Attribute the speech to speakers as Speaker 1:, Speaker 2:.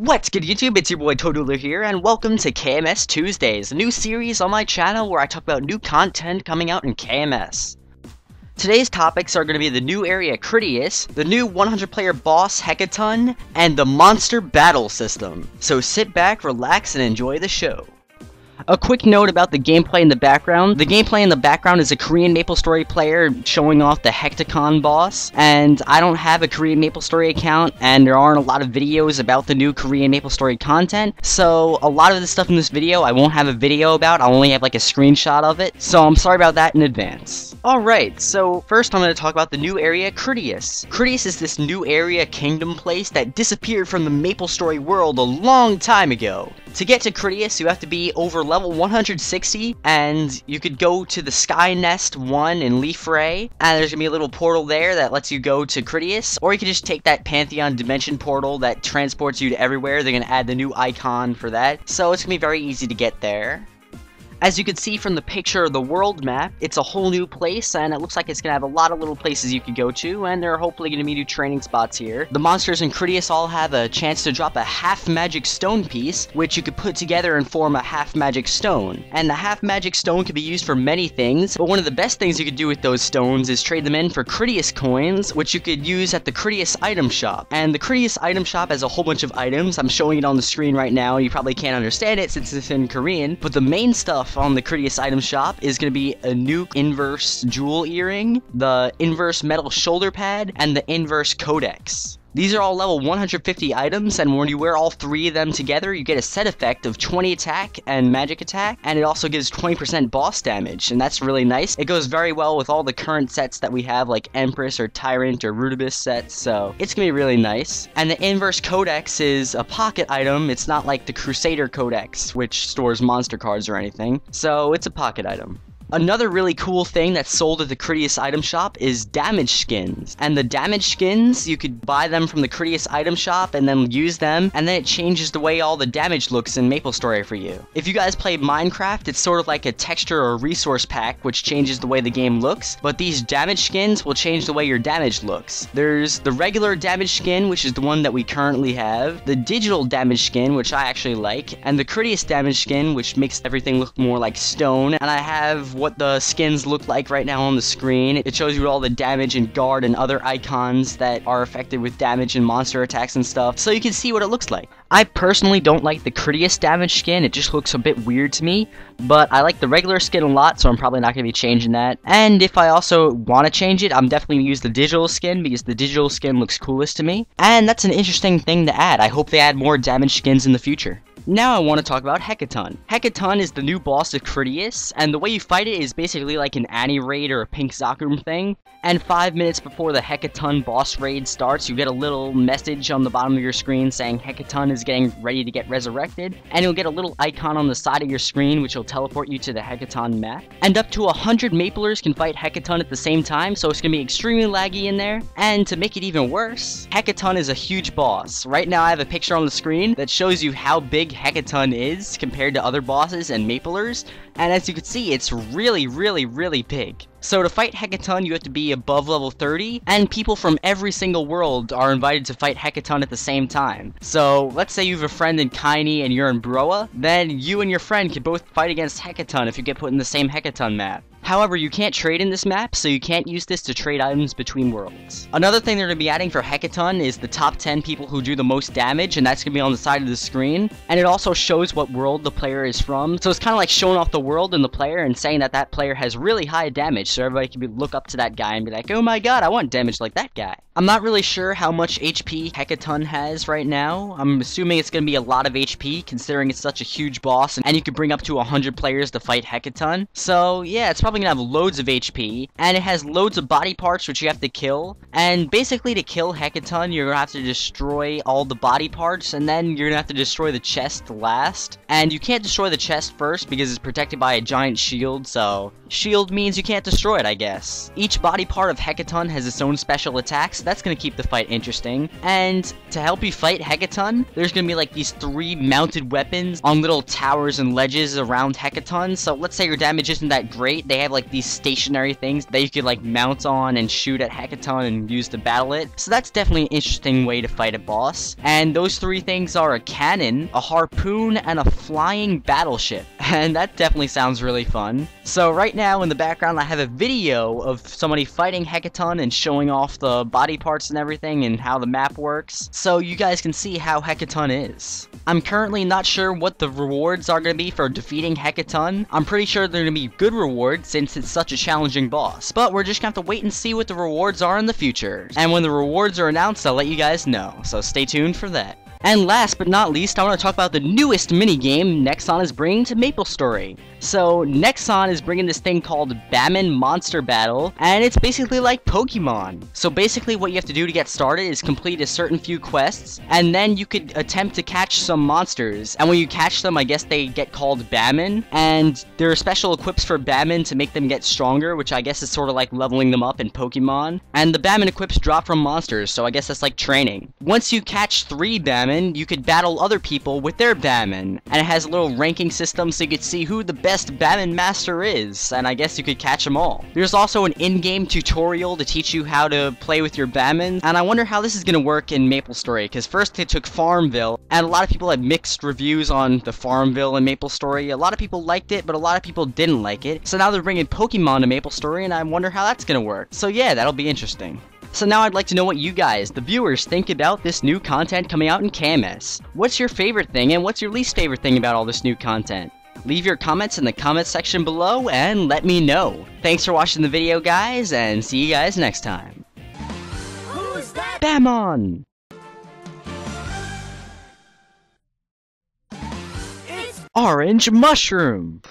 Speaker 1: What's good YouTube, it's your boy ToyDualer here, and welcome to KMS Tuesdays, a new series on my channel where I talk about new content coming out in KMS. Today's topics are going to be the new area Kritias, the new 100-player boss Hekaton, and the monster battle system. So sit back, relax, and enjoy the show. A quick note about the gameplay in the background. The gameplay in the background is a Korean Maplestory player showing off the Hekaton boss, and I don't have a Korean Maplestory account, and there aren't a lot of videos about the new Korean Maplestory content, so a lot of the stuff in this video I won't have a video about. I'll only have like a screenshot of it, so I'm sorry about that in advance. Alright, so first I'm going to talk about the new area Kritias. Kritias is this new area kingdom place that disappeared from the Maplestory world a long time ago. To get to Kritias, you have to be over level 160, and you could go to the Sky Nest 1 in Leaf Ray, and there's gonna be a little portal there that lets you go to Kritias, or you can just take that Pantheon Dimension portal that transports you to everywhere. They're gonna add the new icon for that, so it's gonna be very easy to get there. As you can see from the picture of the world map, it's a whole new place, and it looks like it's going to have a lot of little places you can go to, and there are hopefully going to be new training spots here. The monsters in Kritias all have a chance to drop a half magic stone piece, which you could put together and form a half magic stone. And the half magic stone can be used for many things, but one of the best things you could do with those stones is trade them in for Kritias coins, which you could use at the Kritias item shop. And the Kritias item shop has a whole bunch of items. I'm showing it on the screen right now. You probably can't understand it since it's in Korean, but the main stuff on the Kritias item shop is going to be a new inverse jewel earring, the inverse metal shoulder pad, and the inverse codex. These are all level 150 items, and when you wear all three of them together, you get a set effect of 20 attack and magic attack, and it also gives 20% boss damage, and that's really nice. It goes very well with all the current sets that we have, like Empress or Tyrant or Rudibus sets, so it's gonna be really nice. And the inverse codex is a pocket item. It's not like the Crusader codex, which stores monster cards or anything, so it's a pocket item. Another really cool thing that's sold at the Kritias item shop is damage skins. And the damage skins, you could buy them from the Kritias item shop and then use them, and then it changes the way all the damage looks in Maplestory for you. If you guys play Minecraft, it's sort of like a texture or resource pack which changes the way the game looks, but these damage skins will change the way your damage looks. There's the regular damage skin, which is the one that we currently have, the digital damage skin, which I actually like, and the Kritias damage skin, which makes everything look more like stone, and I have what the skins look like right now on the screen. It shows you all the damage and guard and other icons that are affected with damage and monster attacks and stuff, so you can see what it looks like. I personally don't like the Kritias damage skin. It just looks a bit weird to me, but I like the regular skin a lot, so I'm probably not going to be changing that. And if I also want to change it, I'm definitely going to use the digital skin, because the digital skin looks coolest to me. And that's an interesting thing to add. I hope they add more damage skins in the future. Now I want to talk about Hekaton. Hekaton is the new boss of Kritias, and the way you fight it is basically like an Annie raid or a Pink Zakurum thing. And 5 minutes before the Hekaton boss raid starts, you get a little message on the bottom of your screen saying Hekaton is getting ready to get resurrected, and you'll get a little icon on the side of your screen which will teleport you to the Hekaton map. And up to 100 Maplers can fight Hekaton at the same time, so it's going to be extremely laggy in there. And to make it even worse, Hekaton is a huge boss. Right now I have a picture on the screen that shows you how big Hekaton is compared to other bosses and Maplers, and as you can see, it's really big. So to fight Hekaton, you have to be above level 30, and people from every single world are invited to fight Hekaton at the same time. So let's say you have a friend in Kaini and you're in Broa, then you and your friend can both fight against Hekaton if you get put in the same Hekaton map. However, you can't trade in this map, so you can't use this to trade items between worlds. Another thing they're going to be adding for Hekaton is the top 10 people who do the most damage, and that's going to be on the side of the screen. And it also shows what world the player is from, so it's kind of like showing off the world and the player and saying that that player has really high damage, so everybody can look up to that guy and be like, oh my god, I want damage like that guy. I'm not really sure how much HP Hekaton has right now. I'm assuming it's going to be a lot of HP, considering it's such a huge boss, and you can bring up to 100 players to fight Hekaton. So yeah, it's probably going to have loads of HP, and it has loads of body parts which you have to kill. And basically to kill Hekaton, you're going to have to destroy all the body parts, and then you're going to have to destroy the chest last. And you can't destroy the chest first because it's protected by a giant shield, so shield means you can't destroy it, I guess. Each body part of Hekaton has its own special attacks that's gonna keep the fight interesting. And to help you fight Hekaton, there's gonna be like these 3 mounted weapons on little towers and ledges around Hekaton. So let's say your damage isn't that great, they have like these stationary things that you could like mount on and shoot at Hekaton and use to battle it. So that's definitely an interesting way to fight a boss. And those 3 things are a cannon, a harpoon, and a flying battleship. And that definitely sounds really fun. So right now in the background I have a video of somebody fighting Hekaton and showing off the body parts and everything and how the map works, so you guys can see how Hekaton is. I'm currently not sure what the rewards are going to be for defeating Hekaton. I'm pretty sure they're going to be good rewards since it's such a challenging boss, but we're just going to have to wait and see what the rewards are in the future. And when the rewards are announced, I'll let you guys know, so stay tuned for that. And last but not least, I want to talk about the newest minigame Nexon is bringing to Maplestory. So, Nexon is bringing this thing called Bammon Monster Battle, and it's basically like Pokemon. So basically what you have to do to get started is complete a certain few quests, and then you could attempt to catch some monsters. And when you catch them, I guess they get called Bammon, and there are special equips for Bammon to make them get stronger, which I guess is sort of like leveling them up in Pokemon. And the Bammon equips drop from monsters, so I guess that's like training. Once you catch 3 Bammon, you could battle other people with their Bammon, and it has a little ranking system so you could see who the best Bammon master is, and I guess you could catch them all. There's also an in-game tutorial to teach you how to play with your Bammon, and I wonder how this is gonna work in Maplestory, because first they took Farmville, and a lot of people had mixed reviews on the Farmville and Maplestory. A lot of people liked it, but a lot of people didn't like it. So now they're bringing Pokemon to Maplestory, and I wonder how that's gonna work. So yeah, that'll be interesting. So now I'd like to know what you guys, the viewers, think about this new content coming out in KMS. What's your favorite thing and what's your least favorite thing about all this new content? Leave your comments in the comment section below and let me know. Thanks for watching the video, guys, and see you guys next time.
Speaker 2: Who's that?
Speaker 1: Bamon!
Speaker 2: It's
Speaker 1: OrangeMushroom!